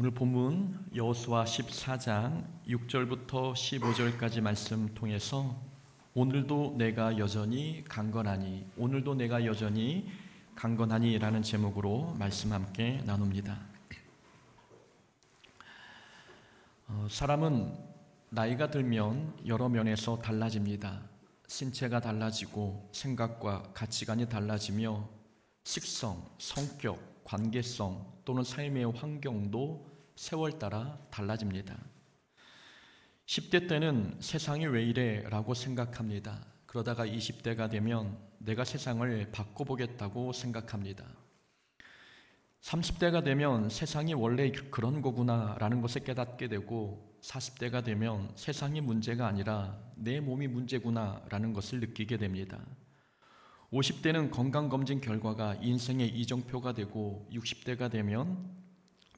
오늘 본문 여호수아 14장 6절부터 15절까지 말씀 통해서 오늘도 내가 여전히 강건하니 오늘도 내가 여전히 강건하니 라는 제목으로 말씀 함께 나눕니다. 사람은 나이가 들면 여러 면에서 달라집니다. 신체가 달라지고 생각과 가치관이 달라지며 식성, 성격, 관계성 또는 삶의 환경도 세월 따라 달라집니다. 10대 때는 세상이 왜 이래 라고 생각합니다. 그러다가 20대가 되면 내가 세상을 바꿔보겠다고 생각합니다. 30대가 되면 세상이 원래 그런 거구나 라는 것을 깨닫게 되고 40대가 되면 세상이 문제가 아니라 내 몸이 문제구나 라는 것을 느끼게 됩니다. 50대는 건강검진 결과가 인생의 이정표가 되고 60대가 되면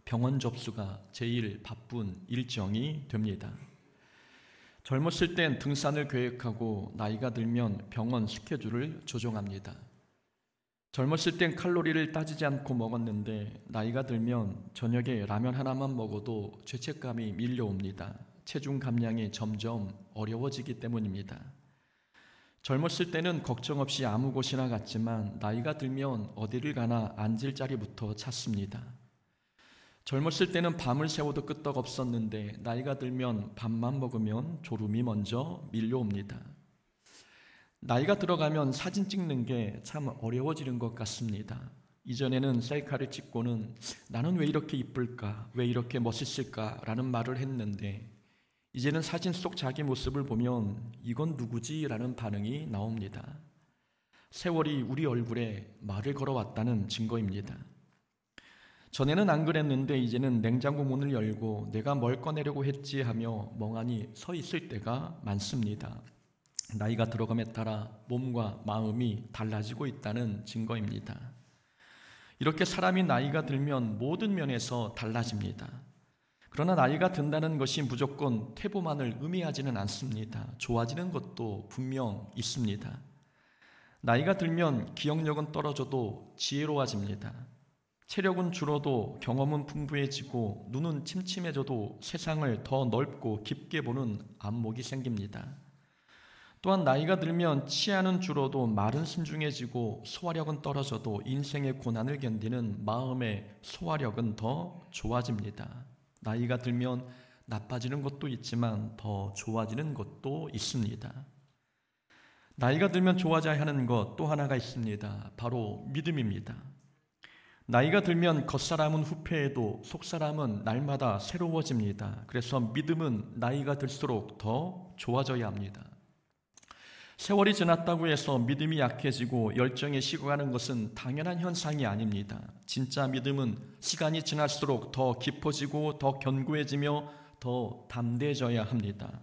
병원 접수가 제일 바쁜 일정이 됩니다. 젊었을 땐 등산을 계획하고 나이가 들면 병원 스케줄을 조정합니다. 젊었을 땐 칼로리를 따지지 않고 먹었는데 나이가 들면 저녁에 라면 하나만 먹어도 죄책감이 밀려옵니다. 체중 감량이 점점 어려워지기 때문입니다. 젊었을 때는 걱정 없이 아무 곳이나 갔지만 나이가 들면 어디를 가나 앉을 자리부터 찾습니다. 젊었을 때는 밤을 새워도 끄떡없었는데 나이가 들면 밥만 먹으면 졸음이 먼저 밀려옵니다. 나이가 들어가면 사진 찍는 게 참 어려워지는 것 같습니다. 이전에는 셀카를 찍고는 나는 왜 이렇게 이쁠까, 왜 이렇게 멋있을까 라는 말을 했는데 이제는 사진 속 자기 모습을 보면 이건 누구지? 라는 반응이 나옵니다. 세월이 우리 얼굴에 말을 걸어왔다는 증거입니다. 전에는 안 그랬는데 이제는 냉장고 문을 열고 내가 뭘 꺼내려고 했지 하며 멍하니 서 있을 때가 많습니다. 나이가 들어감에 따라 몸과 마음이 달라지고 있다는 증거입니다. 이렇게 사람이 나이가 들면 모든 면에서 달라집니다. 그러나 나이가 든다는 것이 무조건 퇴보만을 의미하지는 않습니다. 좋아지는 것도 분명 있습니다. 나이가 들면 기억력은 떨어져도 지혜로워집니다. 체력은 줄어도 경험은 풍부해지고 눈은 침침해져도 세상을 더 넓고 깊게 보는 안목이 생깁니다. 또한 나이가 들면 치아는 줄어도 말은 신중해지고 소화력은 떨어져도 인생의 고난을 견디는 마음의 소화력은 더 좋아집니다. 나이가 들면 나빠지는 것도 있지만 더 좋아지는 것도 있습니다. 나이가 들면 좋아져야 하는 것 또 하나가 있습니다. 바로 믿음입니다. 나이가 들면 겉사람은 후패해도 속사람은 날마다 새로워집니다. 그래서 믿음은 나이가 들수록 더 좋아져야 합니다. 세월이 지났다고 해서 믿음이 약해지고 열정이 식어가는 것은 당연한 현상이 아닙니다. 진짜 믿음은 시간이 지날수록 더 깊어지고 더 견고해지며 더 담대해져야 합니다.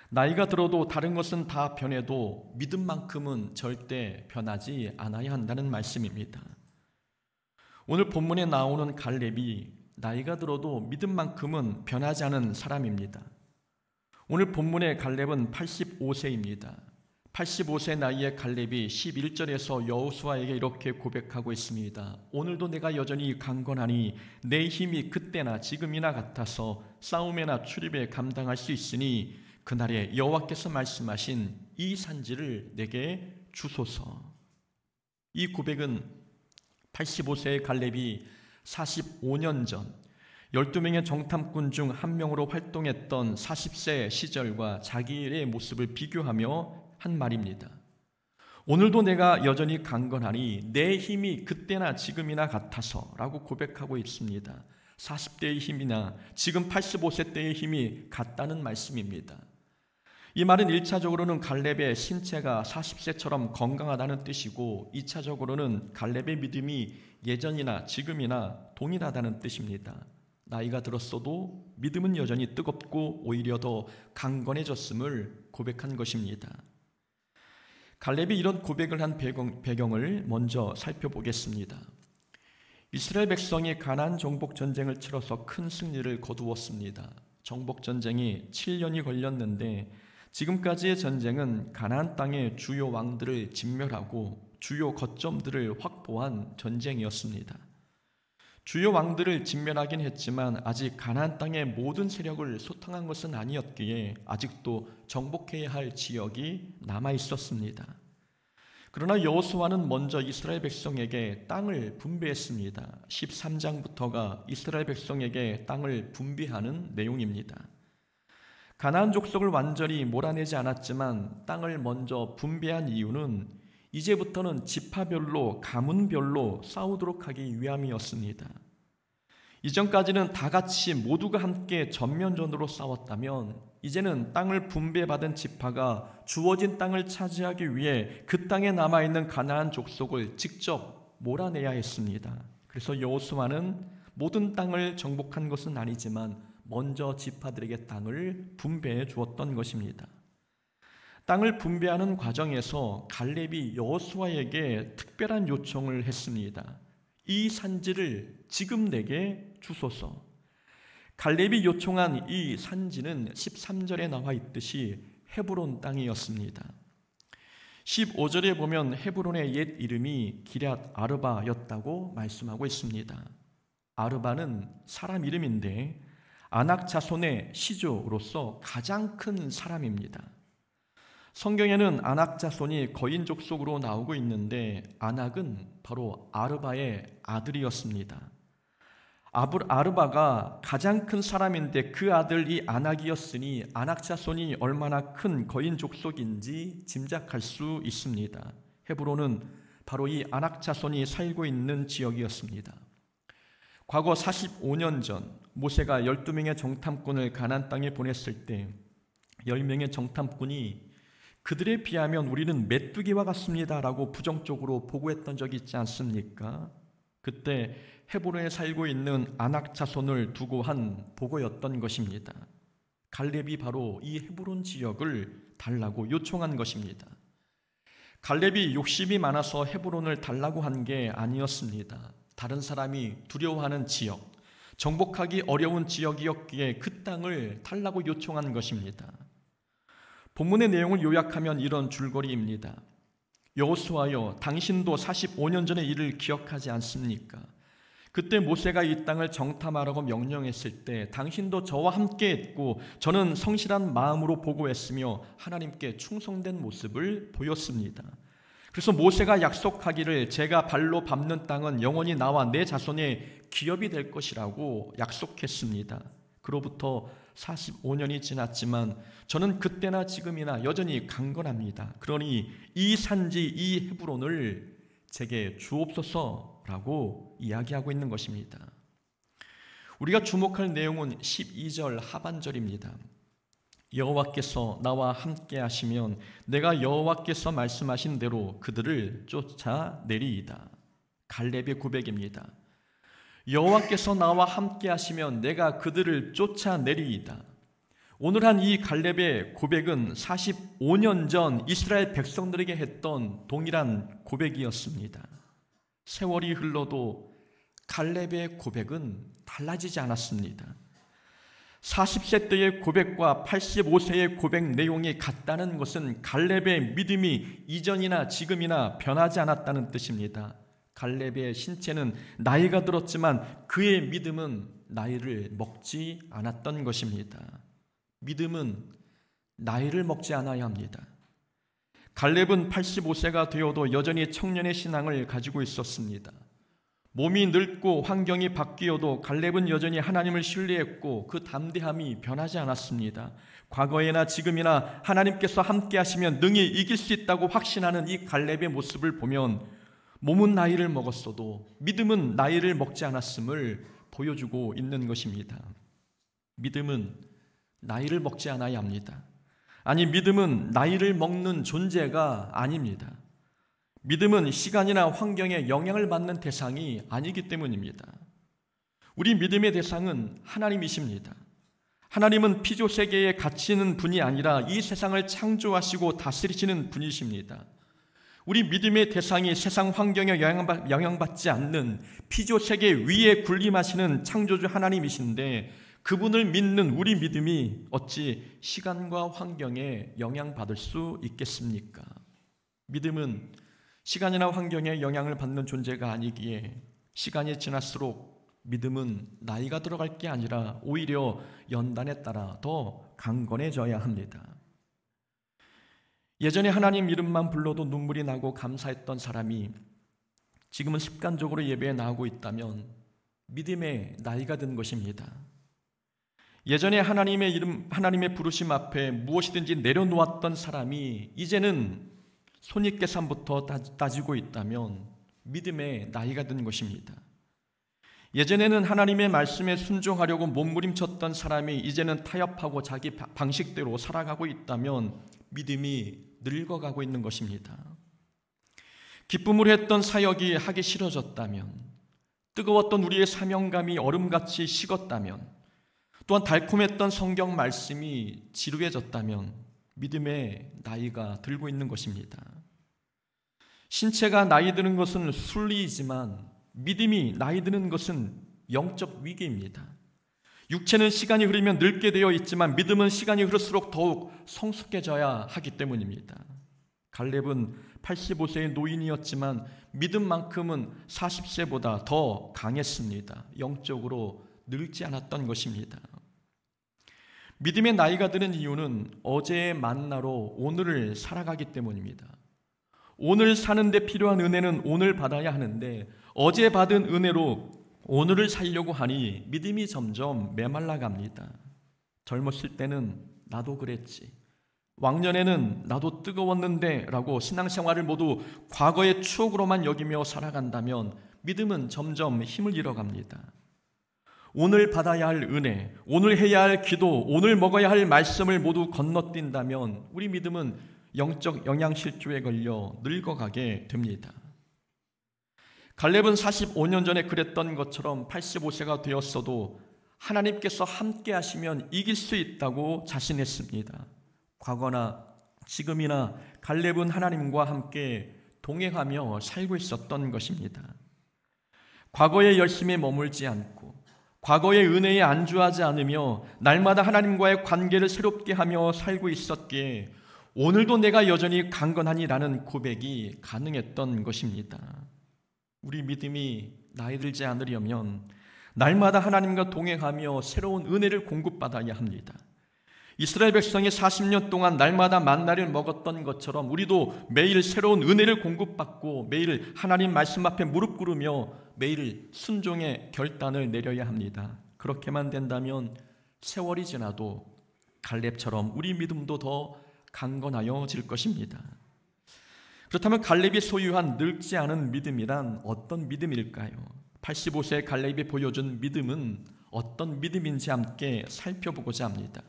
나이가 들어도 다른 것은 다 변해도 믿음만큼은 절대 변하지 않아야 한다는 말씀입니다. 오늘 본문에 나오는 갈렙이 나이가 들어도 믿음만큼은 변하지 않은 사람입니다. 오늘 본문의 갈렙은 85세입니다. 85세 나이의 갈렙이 11절에서 여호수아에게 이렇게 고백하고 있습니다. 오늘도 내가 여전히 강건하니 내 힘이 그때나 지금이나 같아서 싸움에나 출입에 감당할 수 있으니 그날에 여호와께서 말씀하신 이 산지를 내게 주소서. 이 고백은 85세의 갈렙이 45년 전 12명의 정탐꾼 중 한 명으로 활동했던 40세 시절과 자기의 모습을 비교하며 한 말입니다. 오늘도 내가 여전히 강건하니 내 힘이 그때나 지금이나 같아서 라고 고백하고 있습니다. 40대의 힘이나 지금 85세 때의 힘이 같다는 말씀입니다. 이 말은 1차적으로는 갈렙의 신체가 40세처럼 건강하다는 뜻이고 2차적으로는 갈렙의 믿음이 예전이나 지금이나 동일하다는 뜻입니다. 나이가 들었어도 믿음은 여전히 뜨겁고 오히려 더 강건해졌음을 고백한 것입니다. 갈렙이 이런 고백을 한 배경을 먼저 살펴보겠습니다. 이스라엘 백성이 가나안 정복 전쟁을 치러서 큰 승리를 거두었습니다. 정복 전쟁이 7년이 걸렸는데 지금까지의 전쟁은 가나안 땅의 주요 왕들을 진멸하고 주요 거점들을 확보한 전쟁이었습니다. 주요 왕들을 진멸하긴 했지만 아직 가나안 땅의 모든 세력을 소탕한 것은 아니었기에 아직도 정복해야 할 지역이 남아 있었습니다. 그러나 여호수아는 먼저 이스라엘 백성에게 땅을 분배했습니다. 13장부터가 이스라엘 백성에게 땅을 분배하는 내용입니다. 가나안 족속을 완전히 몰아내지 않았지만 땅을 먼저 분배한 이유는 이제부터는 지파별로 가문별로 싸우도록 하기 위함이었습니다. 이전까지는 다 같이 모두가 함께 전면전으로 싸웠다면 이제는 땅을 분배받은 지파가 주어진 땅을 차지하기 위해 그 땅에 남아있는 가나안 족속을 직접 몰아내야 했습니다. 그래서 여호수아는 모든 땅을 정복한 것은 아니지만 먼저 지파들에게 땅을 분배해 주었던 것입니다. 땅을 분배하는 과정에서 갈렙이 여호수아에게 특별한 요청을 했습니다. 이 산지를 지금 내게 주소서. 갈렙이 요청한 이 산지는 13절에 나와 있듯이 헤브론 땅이었습니다. 15절에 보면 헤브론의 옛 이름이 기럇 아르바였다고 말씀하고 있습니다. 아르바는 사람 이름인데 아낙 자손의 시조로서 가장 큰 사람입니다. 성경에는 아낙 자손이 거인 족속으로 나오고 있는데 아낙은 바로 아르바의 아들이었습니다. 아르바가 가장 큰 사람인데 그 아들이 아낙이었으니 아낙 자손이 얼마나 큰 거인 족속인지 짐작할 수 있습니다. 헤브론은 바로 이 아낙 자손이 살고 있는 지역이었습니다. 과거 45년 전 모세가 12명의 정탐꾼을 가나안 땅에 보냈을 때 10명의 정탐꾼이 그들에 비하면 우리는 메뚜기와 같습니다 라고 부정적으로 보고했던 적이 있지 않습니까? 그때 헤브론에 살고 있는 아낙 자손을 두고 한 보고였던 것입니다. 갈렙이 바로 이 헤브론 지역을 달라고 요청한 것입니다. 갈렙이 욕심이 많아서 헤브론을 달라고 한 게 아니었습니다. 다른 사람이 두려워하는 지역, 정복하기 어려운 지역이었기에 그 땅을 달라고 요청한 것입니다. 본문의 내용을 요약하면 이런 줄거리입니다. 여호수아여, 당신도 45년 전의 일을 기억하지 않습니까? 그때 모세가 이 땅을 정탐하라고 명령했을 때 당신도 저와 함께 했고 저는 성실한 마음으로 보고했으며 하나님께 충성된 모습을 보였습니다. 그래서 모세가 약속하기를 제가 발로 밟는 땅은 영원히 나와 내 자손의 기업이 될 것이라고 약속했습니다. 그로부터 45년이 지났지만 저는 그때나 지금이나 여전히 강건합니다. 그러니 이 산지 이 헤브론을 제게 주옵소서라고 이야기하고 있는 것입니다. 우리가 주목할 내용은 12절 하반절입니다. 여호와께서 나와 함께 하시면 내가 여호와께서 말씀하신 대로 그들을 쫓아내리이다. 갈렙의 고백입니다. 여호와께서 나와 함께 하시면 내가 그들을 쫓아내리이다. 오늘 한 이 갈렙의 고백은 45년 전 이스라엘 백성들에게 했던 동일한 고백이었습니다. 세월이 흘러도 갈렙의 고백은 달라지지 않았습니다. 40세 때의 고백과 85세의 고백 내용이 같다는 것은 갈렙의 믿음이 이전이나 지금이나 변하지 않았다는 뜻입니다. 갈렙의 신체는 나이가 들었지만 그의 믿음은 나이를 먹지 않았던 것입니다. 믿음은 나이를 먹지 않아야 합니다. 갈렙은 85세가 되어도 여전히 청년의 신앙을 가지고 있었습니다. 몸이 늙고 환경이 바뀌어도 갈렙은 여전히 하나님을 신뢰했고 그 담대함이 변하지 않았습니다. 과거에나 지금이나 하나님께서 함께 하시면 능히 이길 수 있다고 확신하는 이 갈렙의 모습을 보면 몸은 나이를 먹었어도 믿음은 나이를 먹지 않았음을 보여주고 있는 것입니다. 믿음은 나이를 먹지 않아야 합니다. 아니, 믿음은 나이를 먹는 존재가 아닙니다. 믿음은 시간이나 환경에 영향을 받는 대상이 아니기 때문입니다. 우리 믿음의 대상은 하나님이십니다. 하나님은 피조세계에 갇히는 분이 아니라 이 세상을 창조하시고 다스리시는 분이십니다. 우리 믿음의 대상이 세상 환경에 영향받지 않는 피조세계 위에 군림하시는 창조주 하나님이신데 그분을 믿는 우리 믿음이 어찌 시간과 환경에 영향받을 수 있겠습니까? 믿음은 시간이나 환경에 영향을 받는 존재가 아니기에 시간이 지날수록 믿음은 나이가 들어갈 게 아니라 오히려 연단에 따라 더 강건해져야 합니다. 예전에 하나님 이름만 불러도 눈물이 나고 감사했던 사람이 지금은 습관적으로 예배에 나오고 있다면 믿음의 나이가 든 것입니다. 예전에 하나님의 이름, 하나님의 부르심 앞에 무엇이든지 내려놓았던 사람이 이제는 손익계산부터 따지고 있다면 믿음의 나이가 든 것입니다. 예전에는 하나님의 말씀에 순종하려고 몸부림쳤던 사람이 이제는 타협하고 자기 방식대로 살아가고 있다면 믿음이 늙어가고 있는 것입니다. 기쁨으로 했던 사역이 하기 싫어졌다면, 뜨거웠던 우리의 사명감이 얼음같이 식었다면, 또한 달콤했던 성경 말씀이 지루해졌다면 믿음의 나이가 들고 있는 것입니다. 신체가 나이 드는 것은 순리이지만 믿음이 나이 드는 것은 영적 위기입니다. 육체는 시간이 흐르면 늙게 되어 있지만 믿음은 시간이 흐를수록 더욱 성숙해져야 하기 때문입니다. 갈렙은 85세의 노인이었지만 믿음만큼은 40세보다 더 강했습니다. 영적으로 늙지 않았던 것입니다. 믿음의 나이가 드는 이유는 어제의 만나로 오늘을 살아가기 때문입니다. 오늘 사는데 필요한 은혜는 오늘 받아야 하는데 어제 받은 은혜로 오늘을 살려고 하니 믿음이 점점 메말라 갑니다. 젊었을 때는 나도 그랬지, 왕년에는 나도 뜨거웠는데 라고 신앙생활을 모두 과거의 추억으로만 여기며 살아간다면 믿음은 점점 힘을 잃어갑니다. 오늘 받아야 할 은혜, 오늘 해야 할 기도, 오늘 먹어야 할 말씀을 모두 건너뛴다면 우리 믿음은 영적 영양실조에 걸려 늙어가게 됩니다. 갈렙은 45년 전에 그랬던 것처럼 85세가 되었어도 하나님께서 함께 하시면 이길 수 있다고 자신했습니다. 과거나 지금이나 갈렙은 하나님과 함께 동행하며 살고 있었던 것입니다. 과거의 열심에 머물지 않고 과거의 은혜에 안주하지 않으며 날마다 하나님과의 관계를 새롭게 하며 살고 있었기에 오늘도 내가 여전히 강건하니라는 고백이 가능했던 것입니다. 우리 믿음이 나이 들지 않으려면 날마다 하나님과 동행하며 새로운 은혜를 공급받아야 합니다. 이스라엘 백성이 40년 동안 날마다 만나를 먹었던 것처럼 우리도 매일 새로운 은혜를 공급받고 매일 하나님 말씀 앞에 무릎 꿇으며 매일 순종의 결단을 내려야 합니다. 그렇게만 된다면 세월이 지나도 갈렙처럼 우리 믿음도 더 강건하여질 것입니다. 그렇다면 갈렙이 소유한 늙지 않은 믿음이란 어떤 믿음일까요? 85세 갈렙이 보여준 믿음은 어떤 믿음인지 함께 살펴보고자 합니다.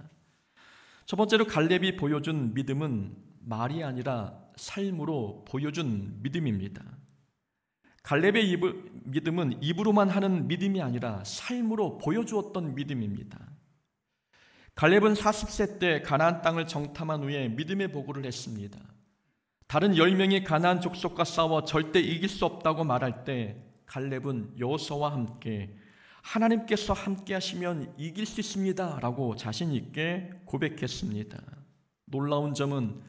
첫 번째로 갈렙이 보여준 믿음은 말이 아니라 삶으로 보여준 믿음입니다. 갈렙의 믿음은 입으로만 하는 믿음이 아니라 삶으로 보여주었던 믿음입니다. 갈렙은 40세 때 가나안 땅을 정탐한 후에 믿음의 보고를 했습니다. 다른 10명이 가나안 족속과 싸워 절대 이길 수 없다고 말할 때 갈렙은 여호수아와 함께 하나님께서 함께 하시면 이길 수 있습니다 라고 자신 있게 고백했습니다. 놀라운 점은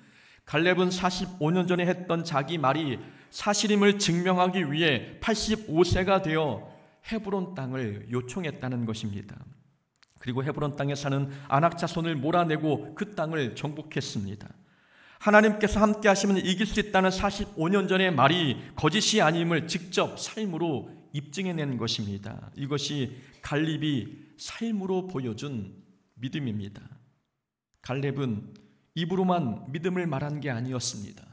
갈렙은 45년 전에 했던 자기 말이 사실임을 증명하기 위해 85세가 되어 헤브론 땅을 요청했다는 것입니다. 그리고 헤브론 땅에 사는 아낙 자손을 몰아내고 그 땅을 정복했습니다. 하나님께서 함께 하시면 이길 수 있다는 45년 전의 말이 거짓이 아님을 직접 삶으로 입증해낸 것입니다. 이것이 갈렙이 삶으로 보여준 믿음입니다. 갈렙은 입으로만 믿음을 말한 게 아니었습니다.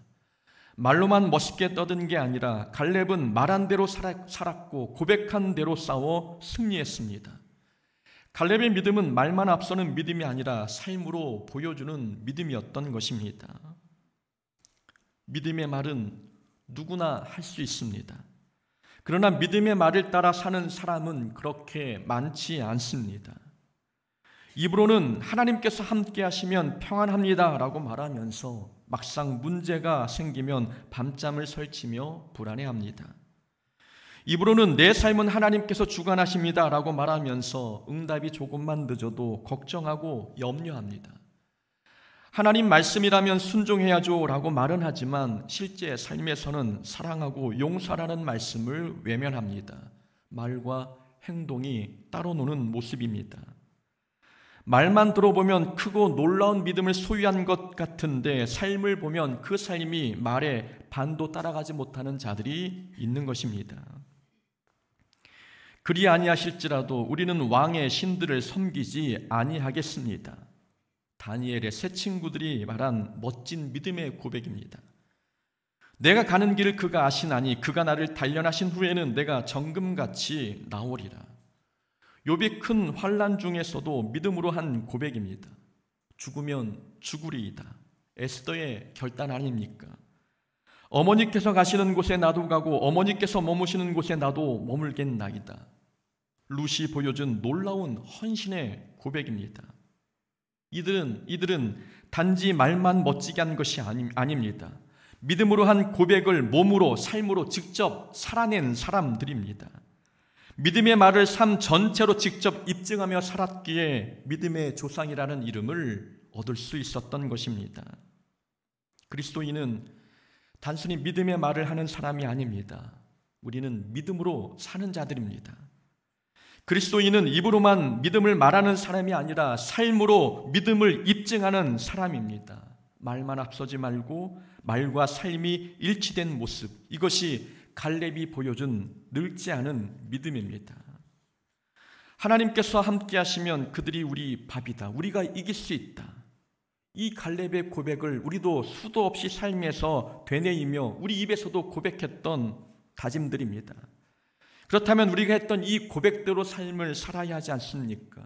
말로만 멋있게 떠든 게 아니라 갈렙은 말한 대로 살았고 고백한 대로 싸워 승리했습니다. 갈렙의 믿음은 말만 앞서는 믿음이 아니라 삶으로 보여주는 믿음이었던 것입니다. 믿음의 말은 누구나 할 수 있습니다. 그러나 믿음의 말을 따라 사는 사람은 그렇게 많지 않습니다. 입으로는 하나님께서 함께 하시면 평안합니다 라고 말하면서 막상 문제가 생기면 밤잠을 설치며 불안해합니다. 입으로는 내 삶은 하나님께서 주관하십니다 라고 말하면서 응답이 조금만 늦어도 걱정하고 염려합니다. 하나님 말씀이라면 순종해야죠 라고 말은 하지만 실제 삶에서는 사랑하고 용서하라는 말씀을 외면합니다. 말과 행동이 따로 노는 모습입니다. 말만 들어보면 크고 놀라운 믿음을 소유한 것 같은데 삶을 보면 그 삶이 말에 반도 따라가지 못하는 자들이 있는 것입니다. 그리 아니하실지라도 우리는 왕의 신들을 섬기지 아니하겠습니다. 다니엘의 세 친구들이 말한 멋진 믿음의 고백입니다. 내가 가는 길을 그가 아시나니 그가 나를 단련하신 후에는 내가 정금같이 나오리라. 욥이 큰 환난 중에서도 믿음으로 한 고백입니다. 죽으면 죽으리이다. 에스더의 결단 아닙니까? 어머니께서 가시는 곳에 나도 가고 어머니께서 머무시는 곳에 나도 머물겠나이다. 룻이 보여준 놀라운 헌신의 고백입니다. 이들은 단지 말만 멋지게 한 것이 아닙니다. 믿음으로 한 고백을 몸으로 삶으로 직접 살아낸 사람들입니다. 믿음의 말을 삶 전체로 직접 입증하며 살았기에 믿음의 조상이라는 이름을 얻을 수 있었던 것입니다. 그리스도인은 단순히 믿음의 말을 하는 사람이 아닙니다. 우리는 믿음으로 사는 자들입니다. 그리스도인은 입으로만 믿음을 말하는 사람이 아니라 삶으로 믿음을 입증하는 사람입니다. 말만 앞서지 말고 말과 삶이 일치된 모습, 이것이 갈렙이 보여준 늙지 않은 믿음입니다. 하나님께서 함께 하시면 그들이 우리 밥이다. 우리가 이길 수 있다. 이 갈렙의 고백을 우리도 수도 없이 삶에서 되뇌이며 우리 입에서도 고백했던 다짐들입니다. 그렇다면 우리가 했던 이 고백대로 삶을 살아야 하지 않습니까?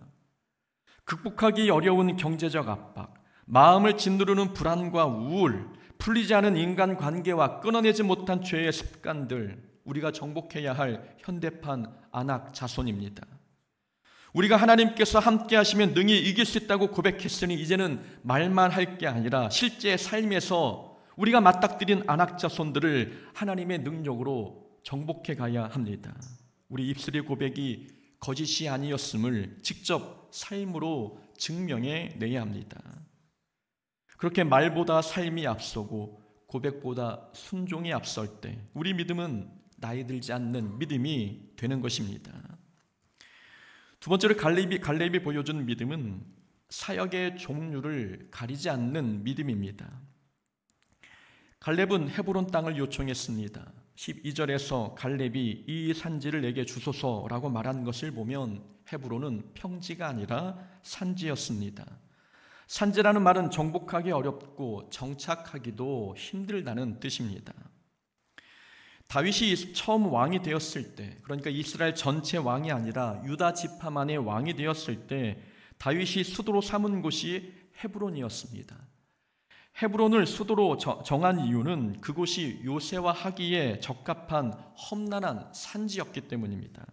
극복하기 어려운 경제적 압박, 마음을 짓누르는 불안과 우울, 풀리지 않은 인간관계와 끊어내지 못한 죄의 습관들, 우리가 정복해야 할 현대판 안악 자손입니다. 우리가 하나님께서 함께 하시면 능히 이길 수 있다고 고백했으니 이제는 말만 할 게 아니라 실제 삶에서 우리가 맞닥뜨린 안악 자손들을 하나님의 능력으로 정복해 가야 합니다. 우리 입술의 고백이 거짓이 아니었음을 직접 삶으로 증명해 내야 합니다. 그렇게 말보다 삶이 앞서고 고백보다 순종이 앞설 때 우리 믿음은 나이 들지 않는 믿음이 되는 것입니다. 두 번째로 갈렙이 보여준 믿음은 사역의 종류를 가리지 않는 믿음입니다. 갈렙은 헤브론 땅을 요청했습니다. 12절에서 갈렙이 이 산지를 내게 주소서라고 말한 것을 보면 헤브론은 평지가 아니라 산지였습니다. 산지라는 말은 정복하기 어렵고 정착하기도 힘들다는 뜻입니다. 다윗이 처음 왕이 되었을 때, 그러니까 이스라엘 전체 왕이 아니라 유다 지파만의 왕이 되었을 때 다윗이 수도로 삼은 곳이 헤브론이었습니다. 헤브론을 수도로 정한 이유는 그곳이 요새와 하기에 적합한 험난한 산지였기 때문입니다.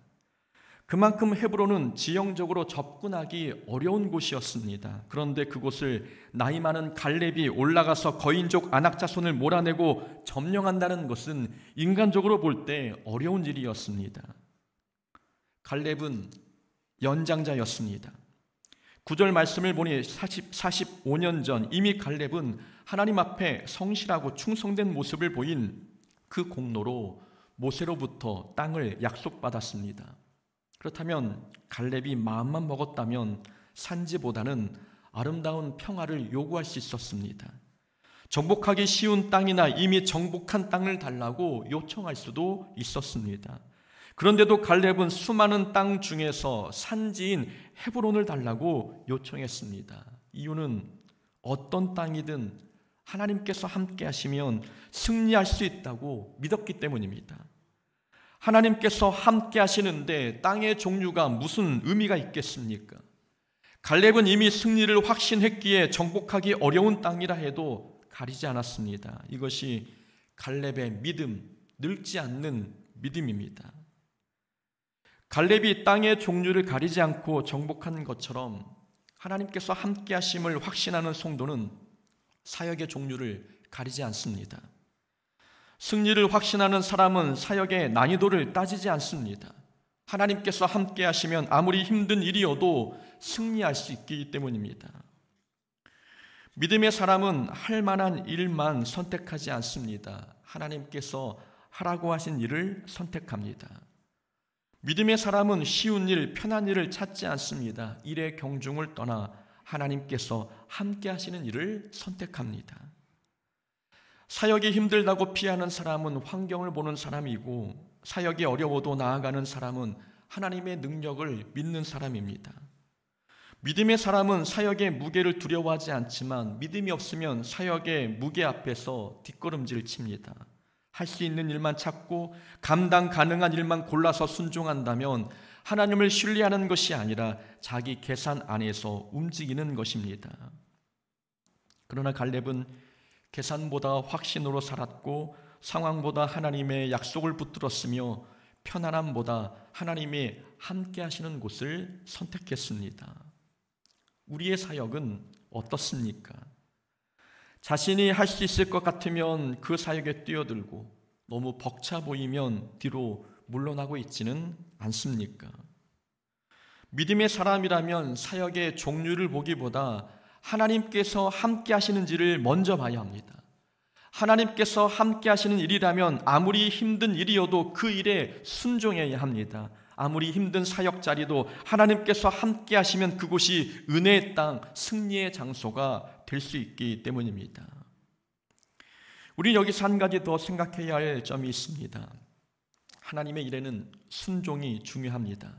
그만큼 헤브론은 지형적으로 접근하기 어려운 곳이었습니다. 그런데 그곳을 나이 많은 갈렙이 올라가서 거인족 안악자손을 몰아내고 점령한다는 것은 인간적으로 볼 때 어려운 일이었습니다. 갈렙은 연장자였습니다. 9절 말씀을 보니 45년 전 이미 갈렙은 하나님 앞에 성실하고 충성된 모습을 보인 그 공로로 모세로부터 땅을 약속받았습니다. 그렇다면 갈렙이 마음만 먹었다면 산지보다는 아름다운 평화를 요구할 수 있었습니다. 정복하기 쉬운 땅이나 이미 정복한 땅을 달라고 요청할 수도 있었습니다. 그런데도 갈렙은 수많은 땅 중에서 산지인 헤브론을 달라고 요청했습니다. 이유는 어떤 땅이든 하나님께서 함께 하시면 승리할 수 있다고 믿었기 때문입니다. 하나님께서 함께 하시는데 땅의 종류가 무슨 의미가 있겠습니까? 갈렙은 이미 승리를 확신했기에 정복하기 어려운 땅이라 해도 가리지 않았습니다. 이것이 갈렙의 믿음, 늙지 않는 믿음입니다. 갈렙이 땅의 종류를 가리지 않고 정복한 것처럼 하나님께서 함께 하심을 확신하는 성도는 사역의 종류를 가리지 않습니다. 승리를 확신하는 사람은 사역의 난이도를 따지지 않습니다. 하나님께서 함께 하시면 아무리 힘든 일이어도 승리할 수 있기 때문입니다. 믿음의 사람은 할 만한 일만 선택하지 않습니다. 하나님께서 하라고 하신 일을 선택합니다. 믿음의 사람은 쉬운 일, 편한 일을 찾지 않습니다. 일의 경중을 떠나 하나님께서 함께 하시는 일을 선택합니다. 사역이 힘들다고 피하는 사람은 환경을 보는 사람이고, 사역이 어려워도 나아가는 사람은 하나님의 능력을 믿는 사람입니다. 믿음의 사람은 사역의 무게를 두려워하지 않지만 믿음이 없으면 사역의 무게 앞에서 뒷걸음질 칩니다. 할 수 있는 일만 찾고 감당 가능한 일만 골라서 순종한다면 하나님을 신뢰하는 것이 아니라 자기 계산 안에서 움직이는 것입니다. 그러나 갈렙은 계산보다 확신으로 살았고 상황보다 하나님의 약속을 붙들었으며 편안함보다 하나님이 함께 하시는 곳을 선택했습니다. 우리의 사역은 어떻습니까? 자신이 할 수 있을 것 같으면 그 사역에 뛰어들고 너무 벅차 보이면 뒤로 물러나고 있지는 않습니까? 믿음의 사람이라면 사역의 종류를 보기보다 하나님께서 함께 하시는지를 먼저 봐야 합니다. 하나님께서 함께 하시는 일이라면 아무리 힘든 일이어도 그 일에 순종해야 합니다. 아무리 힘든 사역 자리도 하나님께서 함께 하시면 그곳이 은혜의 땅, 승리의 장소가 될 수 있기 때문입니다. 우리 여기서 한 가지 더 생각해야 할 점이 있습니다. 하나님의 일에는 순종이 중요합니다.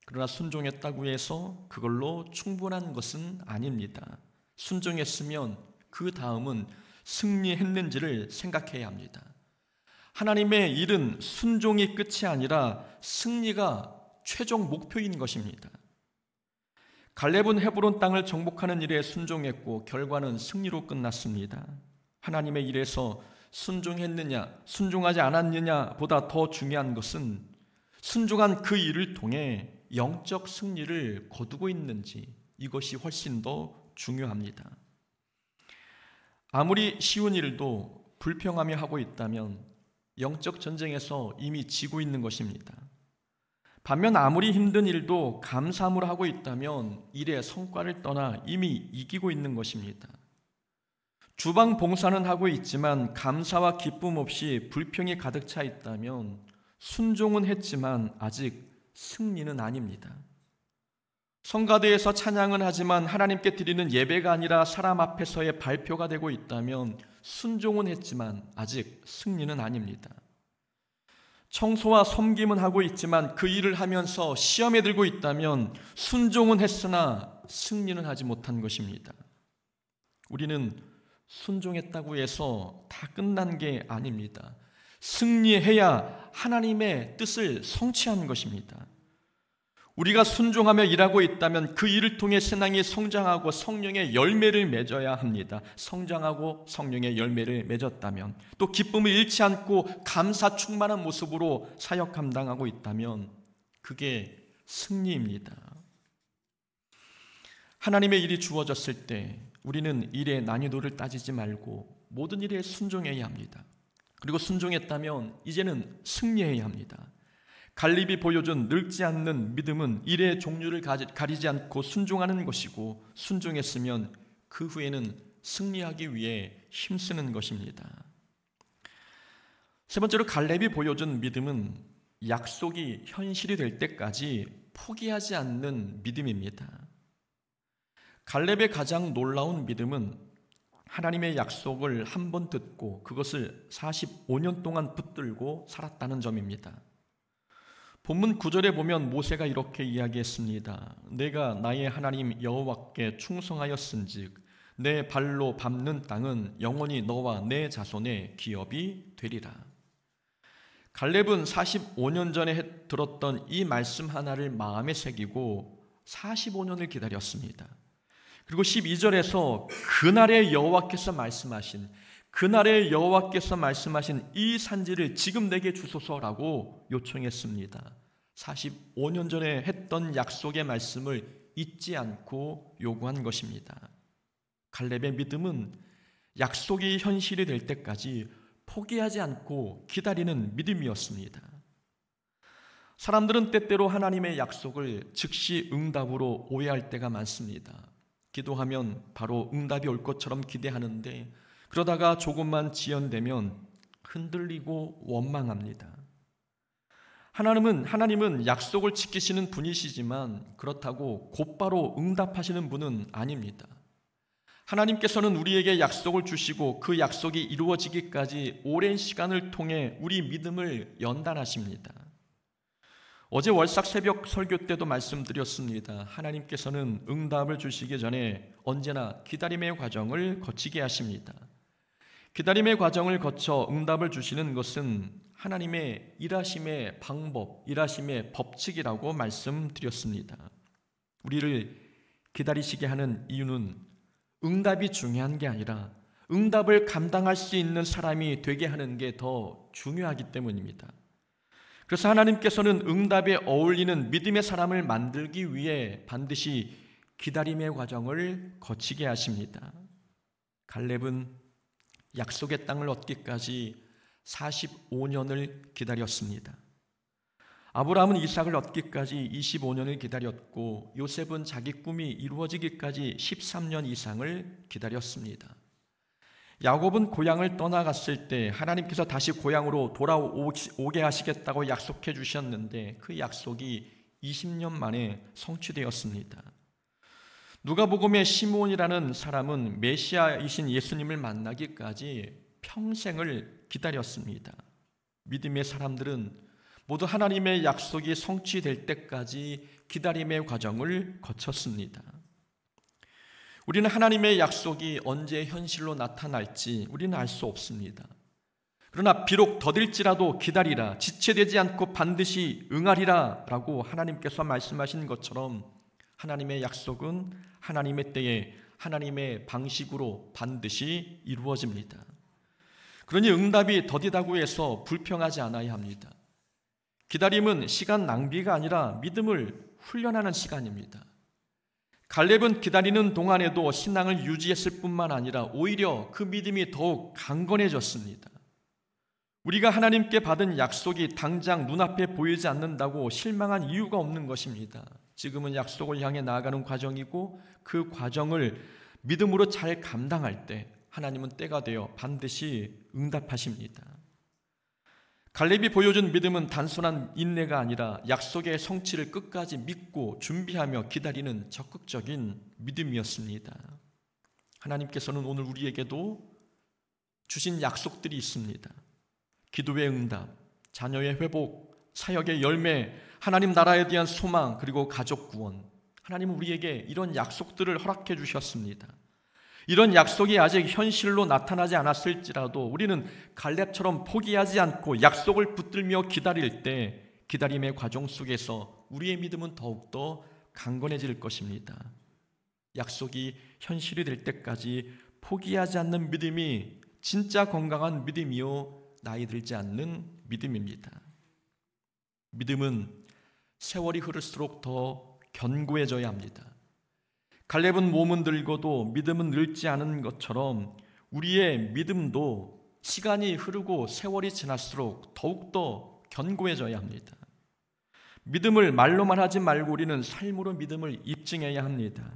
그러나 순종했다고 해서 그걸로 충분한 것은 아닙니다. 순종했으면 그 다음은 승리했는지를 생각해야 합니다. 하나님의 일은 순종이 끝이 아니라 승리가 최종 목표인 것입니다. 갈렙은 헤브론 땅을 정복하는 일에 순종했고 결과는 승리로 끝났습니다. 하나님의 일에서 순종했느냐, 순종하지 않았느냐 보다 더 중요한 것은 순종한 그 일을 통해 영적 승리를 거두고 있는지, 이것이 훨씬 더 중요합니다. 아무리 쉬운 일도 불평하며 하고 있다면 영적 전쟁에서 이미 지고 있는 것입니다. 반면 아무리 힘든 일도 감사함으로 하고 있다면 일의 성과를 떠나 이미 이기고 있는 것입니다. 주방 봉사는 하고 있지만 감사와 기쁨 없이 불평이 가득 차 있다면 순종은 했지만 아직 승리는 아닙니다. 성가대에서 찬양은 하지만 하나님께 드리는 예배가 아니라 사람 앞에서의 발표가 되고 있다면 순종은 했지만 아직 승리는 아닙니다. 청소와 섬김은 하고 있지만 그 일을 하면서 시험에 들고 있다면 순종은 했으나 승리는 하지 못한 것입니다. 우리는 순종했다고 해서 다 끝난 게 아닙니다. 승리해야 하나님의 뜻을 성취하는 것입니다. 우리가 순종하며 일하고 있다면 그 일을 통해 신앙이 성장하고 성령의 열매를 맺어야 합니다. 성장하고 성령의 열매를 맺었다면, 또 기쁨을 잃지 않고 감사 충만한 모습으로 사역 감당하고 있다면 그게 승리입니다. 하나님의 일이 주어졌을 때 우리는 일의 난이도를 따지지 말고 모든 일에 순종해야 합니다. 그리고 순종했다면 이제는 승리해야 합니다. 갈렙이 보여준 늙지 않는 믿음은 일의 종류를 가리지 않고 순종하는 것이고, 순종했으면 그 후에는 승리하기 위해 힘쓰는 것입니다. 세 번째로 갈렙이 보여준 믿음은 약속이 현실이 될 때까지 포기하지 않는 믿음입니다. 갈렙의 가장 놀라운 믿음은 하나님의 약속을 한 번 듣고 그것을 45년 동안 붙들고 살았다는 점입니다. 본문 9절에 보면 모세가 이렇게 이야기했습니다. 내가 나의 하나님 여호와께 충성하였은즉 내 발로 밟는 땅은 영원히 너와 내 자손의 기업이 되리라. 갈렙은 45년 전에 들었던 이 말씀 하나를 마음에 새기고 45년을 기다렸습니다. 그리고 12절에서 그날의 여호와께서 말씀하신 이 산지를 지금 내게 주소서라고 요청했습니다. 45년 전에 했던 약속의 말씀을 잊지 않고 요구한 것입니다. 갈렙의 믿음은 약속이 현실이 될 때까지 포기하지 않고 기다리는 믿음이었습니다. 사람들은 때때로 하나님의 약속을 즉시 응답으로 오해할 때가 많습니다. 기도하면 바로 응답이 올 것처럼 기대하는데 그러다가 조금만 지연되면 흔들리고 원망합니다. 하나님은 약속을 지키시는 분이시지만 그렇다고 곧바로 응답하시는 분은 아닙니다. 하나님께서는 우리에게 약속을 주시고 그 약속이 이루어지기까지 오랜 시간을 통해 우리 믿음을 연단하십니다. 어제 월삭 새벽 설교 때도 말씀드렸습니다. 하나님께서는 응답을 주시기 전에 언제나 기다림의 과정을 거치게 하십니다. 기다림의 과정을 거쳐 응답을 주시는 것은 하나님의 일하심의 방법, 일하심의 법칙이라고 말씀드렸습니다. 우리를 기다리시게 하는 이유는 응답이 중요한 게 아니라 응답을 감당할 수 있는 사람이 되게 하는 게 더 중요하기 때문입니다. 그래서 하나님께서는 응답에 어울리는 믿음의 사람을 만들기 위해 반드시 기다림의 과정을 거치게 하십니다. 갈렙은 약속의 땅을 얻기까지 45년을 기다렸습니다. 아브라함은 이삭을 얻기까지 25년을 기다렸고 요셉은 자기 꿈이 이루어지기까지 13년 이상을 기다렸습니다. 야곱은 고향을 떠나갔을 때 하나님께서 다시 고향으로 돌아오게 하시겠다고 약속해 주셨는데 그 약속이 20년 만에 성취되었습니다. 누가복음의 시므온이라는 사람은 메시아이신 예수님을 만나기까지 평생을 기다렸습니다. 믿음의 사람들은 모두 하나님의 약속이 성취될 때까지 기다림의 과정을 거쳤습니다. 우리는 하나님의 약속이 언제 현실로 나타날지 우리는 알 수 없습니다. 그러나 비록 더딜지라도 기다리라, 지체되지 않고 반드시 응하리라 라고 하나님께서 말씀하신 것처럼 하나님의 약속은 하나님의 때에 하나님의 방식으로 반드시 이루어집니다. 그러니 응답이 더디다고 해서 불평하지 않아야 합니다. 기다림은 시간 낭비가 아니라 믿음을 훈련하는 시간입니다. 갈렙은 기다리는 동안에도 신앙을 유지했을 뿐만 아니라 오히려 그 믿음이 더욱 강건해졌습니다. 우리가 하나님께 받은 약속이 당장 눈앞에 보이지 않는다고 실망한 이유가 없는 것입니다. 지금은 약속을 향해 나아가는 과정이고 그 과정을 믿음으로 잘 감당할 때 하나님은 때가 되어 반드시 응답하십니다. 갈렙이 보여준 믿음은 단순한 인내가 아니라 약속의 성취를 끝까지 믿고 준비하며 기다리는 적극적인 믿음이었습니다. 하나님께서는 오늘 우리에게도 주신 약속들이 있습니다. 기도의 응답, 자녀의 회복, 사역의 열매, 하나님 나라에 대한 소망, 그리고 가족 구원. 하나님은 우리에게 이런 약속들을 허락해 주셨습니다. 이런 약속이 아직 현실로 나타나지 않았을지라도 우리는 갈렙처럼 포기하지 않고 약속을 붙들며 기다릴 때 기다림의 과정 속에서 우리의 믿음은 더욱더 강건해질 것입니다. 약속이 현실이 될 때까지 포기하지 않는 믿음이 진짜 건강한 믿음이요 나이 들지 않는 믿음입니다. 믿음은 세월이 흐를수록 더 견고해져야 합니다. 갈렙은 몸은 늙어도 믿음은 늙지 않은 것처럼 우리의 믿음도 시간이 흐르고 세월이 지날수록 더욱더 견고해져야 합니다. 믿음을 말로만 하지 말고 우리는 삶으로 믿음을 입증해야 합니다.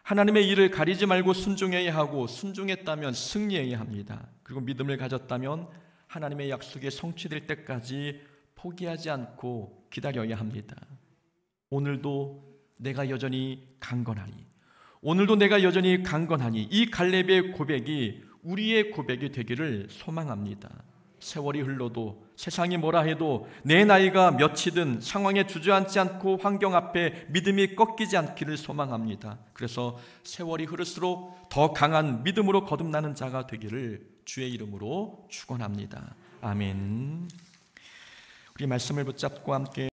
하나님의 일을 가리지 말고 순종해야 하고 순종했다면 승리해야 합니다. 그리고 믿음을 가졌다면 하나님의 약속이 성취될 때까지 포기하지 않고 기다려야 합니다. 오늘도 내가 여전히 강건하니 오늘도 내가 여전히 강건하니 이 갈렙의 고백이 우리의 고백이 되기를 소망합니다. 세월이 흘러도 세상이 뭐라 해도 내 나이가 몇이든 상황에 주저앉지 않고 환경 앞에 믿음이 꺾이지 않기를 소망합니다. 그래서 세월이 흐를수록 더 강한 믿음으로 거듭나는 자가 되기를 주의 이름으로 축원합니다. 아멘. 우리 말씀을 붙잡고 함께